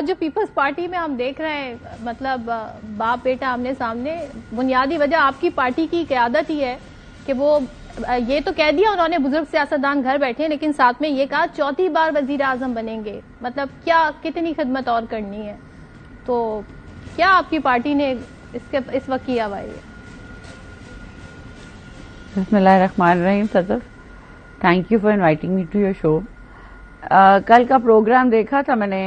جو Peoples party میں ہم دیکھ رہے ہیں، مطلب باپ بیٹا آمنے سامنے، بنیادی وجہ آپ کی پارٹی کی قیادت ہی ہے کہ وہ یہ تو کہہ دیا انہوں نے بزرگ سیاستدان گھر بیٹھے، لیکن ساتھ میں یہ کہا چوتھی بار وزیر اعظم بنیں گے. مطلب کیا کتنی خدمت اور کرنی ہے؟ تو کیا آپ کی پارٹی نے اس وقت کیا ہوا ہے؟ بسم اللہ الرحمن الرحیم. Sadaf, thank you for inviting me to your show. کل کا پروگرام دیکھا تھا میں نے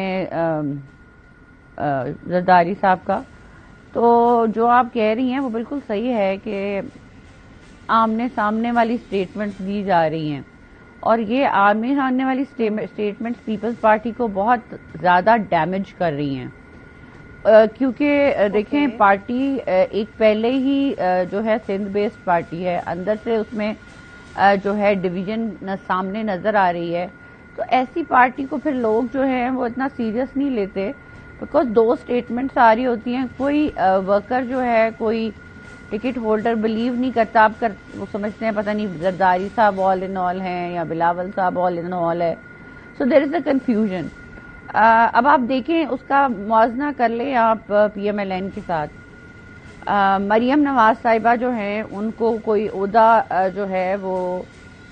زرداری صاحب کا، تو جو آپ کہہ رہی ہیں وہ بالکل صحیح ہے کہ آمنے سامنے والی سٹیٹمنٹس دی جا رہی ہیں، اور یہ آمنے سامنے والی سٹیٹمنٹس پیپلز پارٹی کو بہت زیادہ ڈیمیج کر رہی ہیں. کیونکہ دیکھیں پارٹی ایک پہلے ہی جو ہے سندھ بیسڈ پارٹی ہے، اندر سے اس میں جو ہے ڈویژن سامنے نظر آ رہی ہے. تو ایسی پارٹی کو پھر لوگ جو ہیں وہ اتنا سیریس نہیں لیتے، بیکاز دو سٹیٹمنٹس آ رہی ہوتی ہیں. کوئی ورکر جو ہے، کوئی ٹکٹ ہولڈر بلیو نہیں کرتا، آپ وہ سمجھتے ہیں پتہ نہیں زرداری صاحب آل ان آل ہیں یا بلاول صاحب آل ان آل ہے. سو دیر از اے کنفیوژن. اب آپ دیکھیں اس کا موازنہ کر لیں آپ پی ایم ایل این کے ساتھ. مریم نواز صاحبہ جو ہیں ان کو کوئی عہدہ جو ہے وہ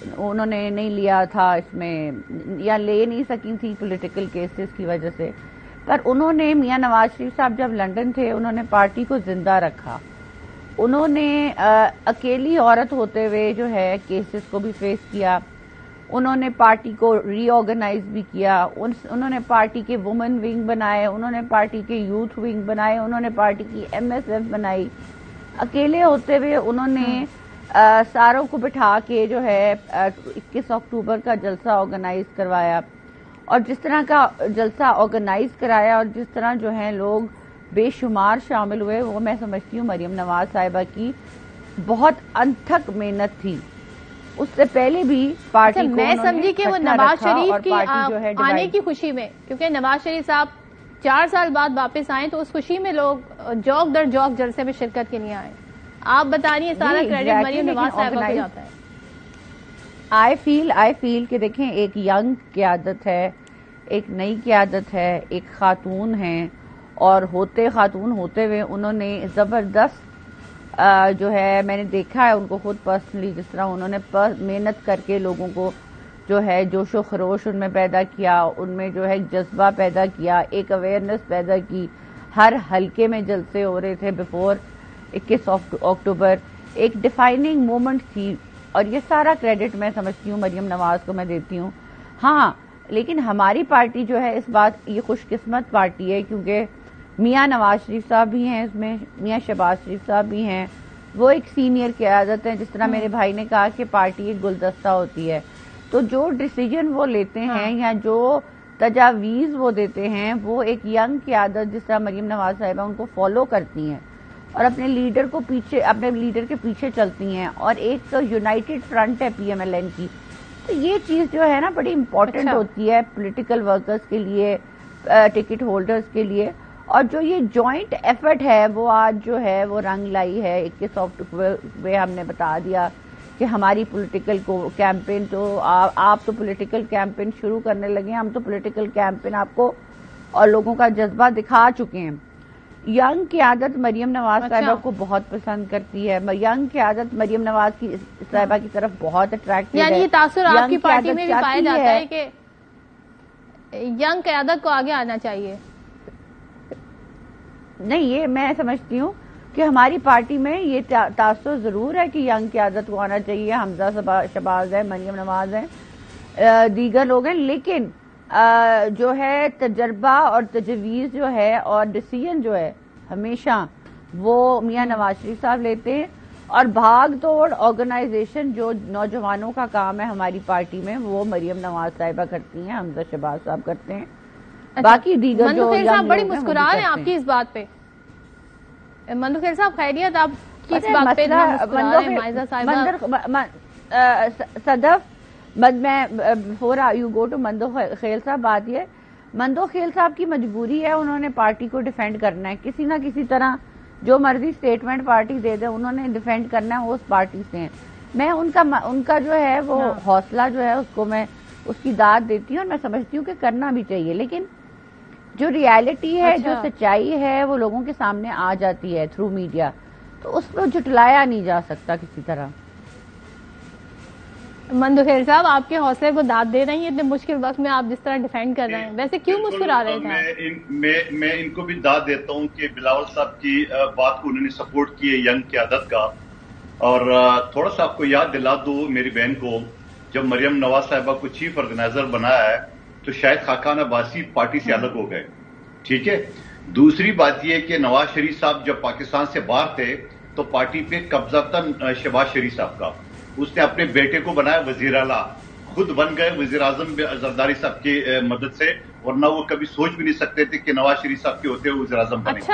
انہوں نے نہیں لیا تھا اس میں، یا لے نہیں سکی تھی پولیٹیکل کیسز کی وجہ سے، پر انہوں نے میاں نواز شریف صاحب جب لنڈن تھے انہوں نے پارٹی کو زندہ رکھا. انہوں نے اکیلی عورت ہوتے ہوئے جو ہے کیسز کو بھی فیس کیا. انہوں نے پارٹی کو ری آرگنائز بھی کیا. انہوں نے پارٹی کے وومن ونگ بنائے، انہوں نے پارٹی کے یوتھ ونگ بنائے، انہوں نے پارٹی کی ایم ایس ایف بنائی. اکیلے ہوتے ہوئے انہوں نے ساروں کو بٹھا کے جو ہے 21 اکتوبر کا جلسہ آرگنائز کروایا. اور جس طرح کا جلسہ آرگنائز کرایا اور جس طرح جو ہے لوگ بے شمار شامل ہوئے، وہ میں سمجھتی ہوں مریم نواز صاحبہ کی بہت انتھک محنت تھی. اس سے پہلے بھی پارٹی کو میں سمجھی کہ وہ نواز شریف کی آنے کی خوشی میں، کیونکہ نواز شریف صاحب 4 سال بعد واپس آئے تو اس خوشی میں لوگ جوک در جوک جلسے میں شرکت کے لیے آئے. آپ بتا رہی ہیں سارا کریڈٹ مریم نواز صاحبہ کو جاتا ہے. آئی فیل کہ دیکھیں ایک ینگ قیادت ہے، ایک نئی قیادت ہے، ایک خاتون ہیں، اور خاتون ہوتے ہوئے انہوں نے زبردست جو ہے میں نے دیکھا ہے ان کو خود پرسنلی، جس طرح انہوں نے محنت کر کے لوگوں کو جو ہے جوش و خروش ان میں پیدا کیا، ان میں جو ہے جذبہ پیدا کیا، ایک اویئرنیس پیدا کی. ہر حلقے میں جلسے ہو رہے تھے بیفور 21 اکتوبر. ایک ڈیفائننگ مومنٹ تھی، اور یہ سارا کریڈٹ میں سمجھتی ہوں مریم نواز کو میں دیتی ہوں. ہاں لیکن ہماری پارٹی جو ہے اس بات یہ خوش قسمت پارٹی ہے کیونکہ میاں نواز شریف صاحب بھی ہیں اس میں، میاں شہباز شریف صاحب بھی ہیں. وہ ایک سینئر قیادت ہیں. جس طرح میرے بھائی نے کہا کہ پارٹی ایک گلدستہ ہوتی ہے، تو جو ڈیسیجن وہ لیتے ہیں یا جو تجاویز وہ دیتے ہیں وہ ایک ینگ قیادت جس طرح مریم نواز صاحبہ ان کو فالو کرتی ہیں اور اپنے لیڈر کے پیچھے چلتی ہیں، اور ایک یونائٹڈ فرنٹ ہے پی ایم ایل این کی. تو یہ چیز جو ہے نا بڑی امپورٹنٹ ہوتی ہے پولیٹیکل ورکرز کے لیے، ٹکٹ ہولڈرز کے لیے. اور جو یہ جوائنٹ ایفرٹ ہے وہ آج جو ہے وہ رنگ لائی ہے. 21 اکتوبر میں ہم نے بتا دیا کہ ہماری پولیٹیکل کیمپین تو آپ تو پولیٹیکل کیمپین شروع کرنے لگے ہیں، ہم تو پولیٹیکل کیمپین آپ کو اور لوگوں کا جذبہ دکھا چکے ہیں. ینگ قیادت مریم نواز صاحبہ کو بہت پسند کرتی ہے. ینگ قیادت مریم نواز کی صاحبہ کی طرف بہت اٹریکٹو ہے. یعنی یہ تاثر آپ کی پارٹی میں بھی پایا جاتا ہے کہ ینگ قیادت کو آگے آنا چاہیے؟ نہیں، یہ میں سمجھتی ہوں کہ ہماری پارٹی میں یہ تاثر ضرور ہے کہ ینگ قیادت کو آنا چاہیے. حمزہ شہباز ہے، مریم نواز ہیں، دیگر لوگ ہیں، لیکن جو ہے تجربہ اور تجویز جو ہے اور ڈیسیژن جو ہے ہمیشہ وہ میاں نواز شریف صاحب لیتے ہیں. اور بھاگ دوڑ آرگنائزیشن جو نوجوانوں کا کام ہے ہماری پارٹی میں وہ مریم نواز صاحبہ کرتی ہیں، حمزہ شہباز صاحب کرتے ہیں. باقی دیگر جو مندو صاحب بڑی مسکرا رہے ہیں آپ کی اس بات پہ. مندو خیر صاحب خیریت؟ آپ کس بات پہ مسکرا رہے ہیں مائزہ صاحبہ؟ صدف میں بفور یو گو ٹو مندو خیل صاحب، بات یہ مندو خیل صاحب کی مجبوری ہے، انہوں نے پارٹی کو ڈیفینڈ کرنا ہے کسی نہ کسی طرح. جو مرضی سٹیٹمنٹ پارٹی دے دے انہوں نے ڈیفینڈ کرنا ہے، وہ اس پارٹی سے ہیں. میں ان کا جو ہے وہ حوصلہ جو ہے اس کو میں اس کی داد دیتی ہوں اور میں سمجھتی ہوں کہ کرنا بھی چاہیے. لیکن جو ریالٹی ہے جو سچائی ہے وہ لوگوں کے سامنے آ جاتی ہے تھرو میڈیا، تو اس کو جھٹلایا نہیں جا سکتا کسی طرح۔ مندوخیل صاحب آپ کے حوصلے کو داد دے رہی ہیں اتنے مشکل وقت میں، آپ جس طرح ڈیفینڈ کر رہے ہیں، ویسے کیوں مسکرا رہے تھے؟ میں ان کو بھی داد دیتا ہوں کہ بلاول صاحب کی بات کو انہوں نے سپورٹ کی ہے ینگ قیادت کا، اور تھوڑا سا آپ کو یاد دلا دو میری بہن کو، جب مریم نواز صاحبہ کو چیف آرگنائزر بنایا ہے تو شاید خاقان عباسی پارٹی سے الگ ہو گئے، ٹھیک ہے۔ دوسری بات یہ کہ نواز شریف صاحب جب پاکستان سے باہر تھے تو پارٹی پہ قبضہ تھا شہباز شریف صاحب کا، اس نے اپنے بیٹے کو بنایا وزیر اعلیٰ، خود بن گئے وزیر اعظم زرداری صاحب کی مدد سے، ورنہ وہ کبھی سوچ بھی نہیں سکتے تھے کہ نواز شریف صاحب کے ہوتے ہوئے وزیر اعظم بنے گے۔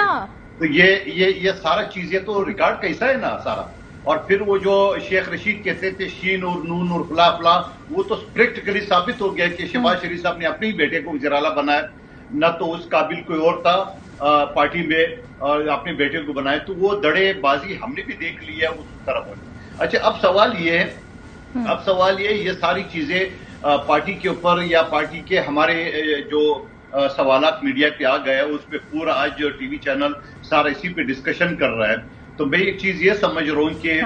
تو یہ سارا چیزیں تو ریکارڈ کا حصہ ہے نا سارا۔ اور پھر وہ جو شیخ رشید کہتے تھے شین اور نون اور فلاں فلاں، وہ تو پریکٹیکلی ثابت ہو گیا کہ شہباز شریف صاحب نے اپنے ہی بیٹے کو وزیر اعلیٰ بنایا، نہ تو اس قابل کوئی اور تھا پارٹی میں، اور اپنے بیٹے کو بنائے، تو وہ دڑے بازی ہم نے بھی دیکھ لی ہے اس طرف۔ اچھا اب سوال یہ یہ ساری چیزیں پارٹی کے اوپر یا پارٹی کے ہمارے جو سوالات میڈیا پہ آ گئے اس پہ پورا آج ٹی وی چینل سارا اسی پہ ڈسکشن کر رہا ہے، تو میں ایک چیز یہ سمجھ رہا ہوں کہ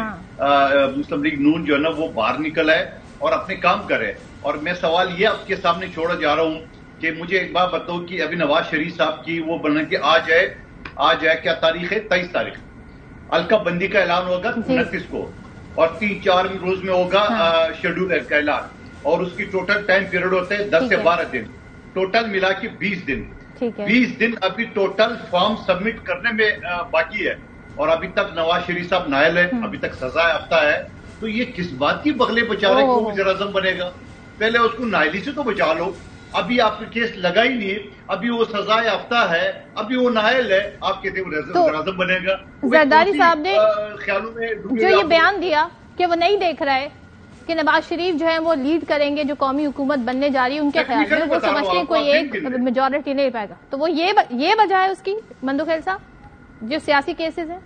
مسلم لیگ نون جو ہے نا وہ باہر نکل ہے اور اپنے کام کرے۔ اور میں سوال یہ آپ کے سامنے چھوڑا جا رہا ہوں کہ مجھے ایک بات بتاؤ کہ ابھی نواز شریف صاحب کی وہ بنا کے آ جائے کیا تاریخ ہے؟ 23 تاریخ القا بندی کا اعلان ہوگا 29 کو، اور 3-4 روز میں ہوگا شیڈول کا اعلان، اور اس کی ٹوٹل ٹائم پیریڈ ہوتا ہے 10 سے 12 دن، ٹوٹل ملا کے 20 دن۔ 20 دن ابھی ٹوٹل فارم سبمٹ کرنے میں باقی ہے، اور ابھی تک نواز شریف صاحب نائل ہے، ابھی تک سزا یافتہ ہے، تو یہ کس بات کی بغلے بچا رہے کہ وہ وزیر اعظم بنے گا؟ پہلے اس کو نائلی سے تو بچا لو، ابھی آپ کا کیس لگا ہی نہیں، ابھی وہ سزا یافتہ ہے، ابھی وہ نائل ہے، آپ کہتے ہیں وزیر اعظم بنے گا۔ زرداری صاحب نے خیالوں میں جو یہ بیان دیا کہ وہ نہیں دیکھ رہا ہے کہ نواز شریف جو ہے وہ لیڈ کریں گے جو قومی حکومت بننے جا رہی ہے، ان کے خیال میں وہ سمجھتے ہیں کوئی ایک میجورٹی نہیں پائے گا، تو وہ یہ وجہ ہے اس کی مندوخیل صاحب جو سیاسی کیسز ہیں؟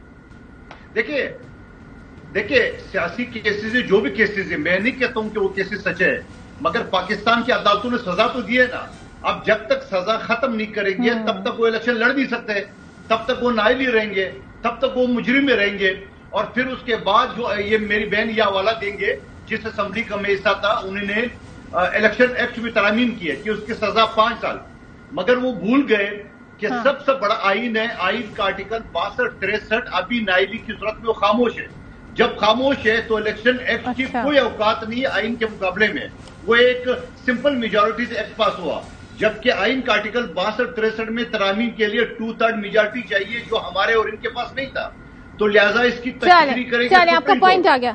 دیکھیں سیاسی کیسز جو بھی کیسز ہیں، میں نہیں کہتا ہوں کہ وہ کیسز سچ ہے، مگر پاکستان کی عدالتوں نے سزا تو دی ہے نا۔ اب جب تک سزا ختم نہیں کریں گے تب تک وہ الیکشن لڑ نہیں سکتے، تب تک وہ نائل ہی رہیں گے، تب تک وہ مجرم میں رہیں گے۔ اور پھر اس کے بعد جو یہ میری بہن یہ حوالہ دیں گے جس اسمبلی کا میں حصہ تھا، انہوں نے الیکشن ایکٹ میں ترامیم کی ہے کہ اس کی سزا 5 سال، مگر وہ بھول گئے کہ سب سے بڑا آئین ہے، آئین کا آرٹیکل 62-63 ابھی نائلی کی صورت میں وہ خاموش ہے۔ جب خاموش ہے تو الیکشن ایکٹ کی کوئی اوقات نہیں ہے آئین کے مقابلے میں، وہ ایک سمپل میجورٹی سے ایکٹ پاس ہوا، جبکہ آئین کا آرٹیکل 62-63 میں ترامیم کے لیے 2/3 میجورٹی چاہیے جو ہمارے اور ان کے پاس نہیں تھا، تو لہٰذا اس کی تشریح کرے گا۔ آپ کا پوائنٹ آ گیا۔